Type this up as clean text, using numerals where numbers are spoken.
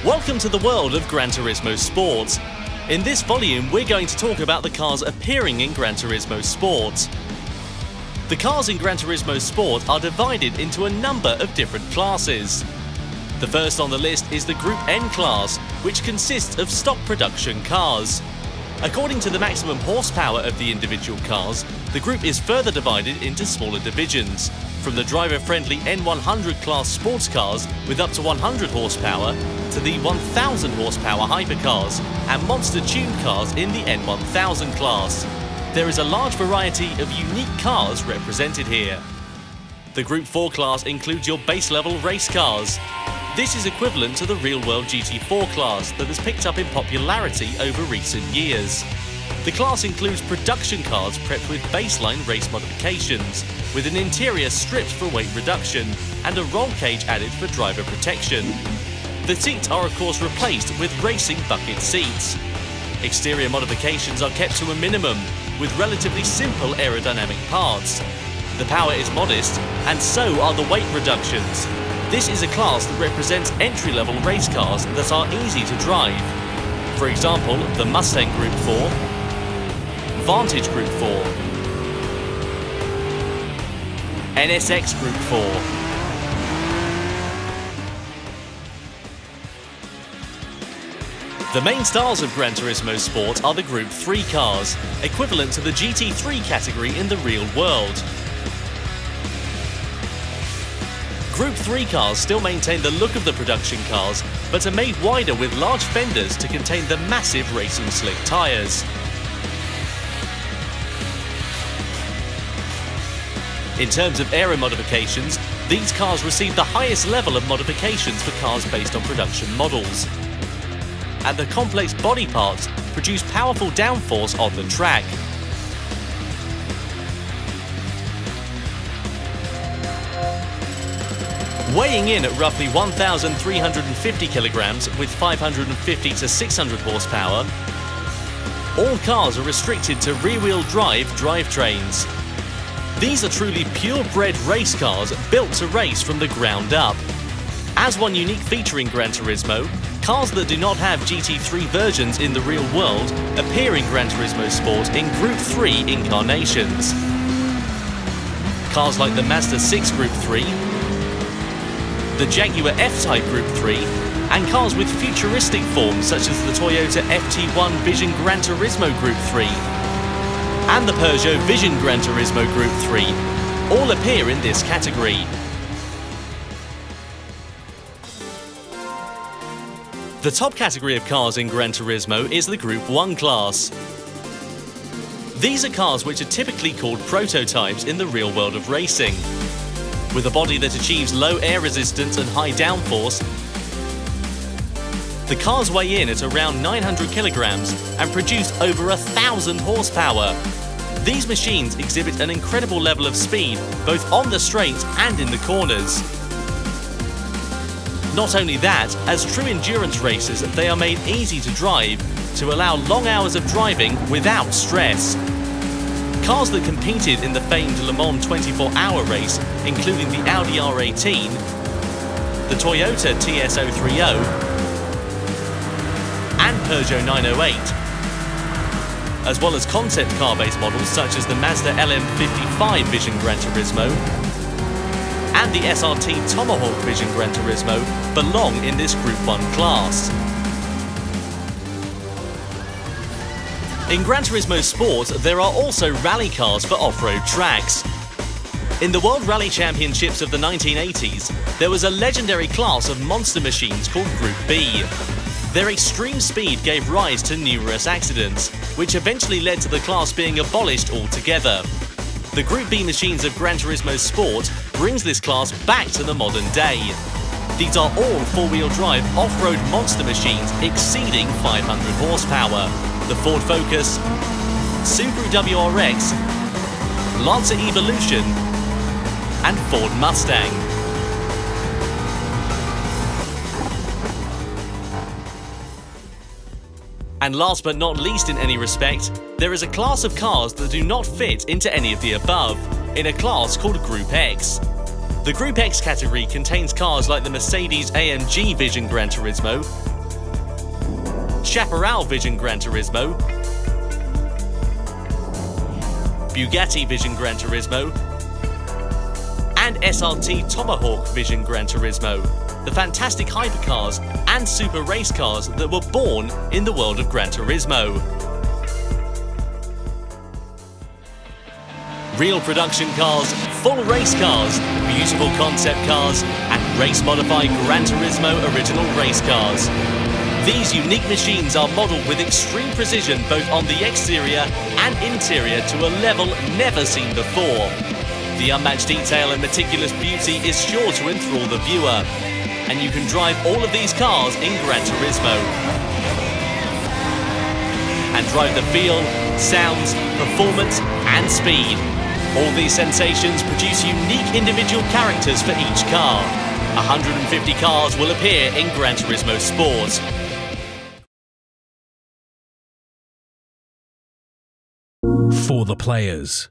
Welcome to the world of Gran Turismo Sport. In this volume, we're going to talk about the cars appearing in Gran Turismo Sport. The cars in Gran Turismo Sport are divided into a number of different classes. The first on the list is the Group N class, which consists of stock production cars. According to the maximum horsepower of the individual cars, the group is further divided into smaller divisions, from the driver-friendly N100 class sports cars with up to 100 horsepower to the 1000 horsepower hypercars and monster-tuned cars in the N1000 class. There is a large variety of unique cars represented here. The Group 4 class includes your base-level race cars. This is equivalent to the real-world GT4 class that has picked up in popularity over recent years. The class includes production cars prepped with baseline race modifications, with an interior stripped for weight reduction and a roll cage added for driver protection. The seats are of course replaced with racing bucket seats. Exterior modifications are kept to a minimum, with relatively simple aerodynamic parts. The power is modest, and so are the weight reductions. This is a class that represents entry-level race cars that are easy to drive. For example, the Mustang Group 4, Vantage Group 4, NSX Group 4, The main stars of Gran Turismo Sport are the Group 3 cars, equivalent to the GT3 category in the real world. Group 3 cars still maintain the look of the production cars, but are made wider with large fenders to contain the massive racing slick tyres. In terms of aero modifications, these cars receive the highest level of modifications for cars based on production models. And the complex body parts produce powerful downforce on the track. Weighing in at roughly 1,350 kilograms with 550 to 600 horsepower, all cars are restricted to rear-wheel drive drivetrains. These are truly purebred race cars built to race from the ground up. As one unique feature in Gran Turismo, cars that do not have GT3 versions in the real world appear in Gran Turismo Sport in Group 3 incarnations. Cars like the Mazda 6 Group 3, the Jaguar F-Type Group 3, and cars with futuristic forms such as the Toyota FT1 Vision Gran Turismo Group 3 and the Peugeot Vision Gran Turismo Group 3 all appear in this category. The top category of cars in Gran Turismo is the Group 1 class. These are cars which are typically called prototypes in the real world of racing. With a body that achieves low air resistance and high downforce, the cars weigh in at around 900 kilograms and produce over 1,000 horsepower. These machines exhibit an incredible level of speed both on the straights and in the corners. Not only that, as true endurance races, they are made easy to drive to allow long hours of driving without stress. Cars that competed in the famed Le Mans 24-hour race, including the Audi R18, the Toyota TS030, and Peugeot 908, as well as concept car-based models such as the Mazda LM55 Vision Gran Turismo and the SRT Tomahawk Vision Gran Turismo belong in this Group 1 class. In Gran Turismo Sport, there are also rally cars for off-road tracks. In the World Rally Championships of the 1980s, there was a legendary class of monster machines called Group B. Their extreme speed gave rise to numerous accidents, which eventually led to the class being abolished altogether. The Group B machines of Gran Turismo Sport brings this class back to the modern day. These are all four-wheel drive off-road monster machines exceeding 500 horsepower. The Ford Focus, Subaru WRX, Lancer Evolution, and Ford Mustang. And last but not least in any respect, there is a class of cars that do not fit into any of the above, in a class called Group X. The Group X category contains cars like the Mercedes-AMG Vision Gran Turismo, Chaparral Vision Gran Turismo, Bugatti Vision Gran Turismo, and SRT Tomahawk Vision Gran Turismo, the fantastic hypercars and super race cars that were born in the world of Gran Turismo. Real production cars, full race cars, beautiful concept cars, and race-modified Gran Turismo original race cars. These unique machines are modelled with extreme precision both on the exterior and interior to a level never seen before. The unmatched detail and meticulous beauty is sure to enthrall the viewer, and you can drive all of these cars in Gran Turismo and drive the feel, sounds, performance and speed. All these sensations produce unique individual characters for each car. 150 cars will appear in Gran Turismo Sport. For the players.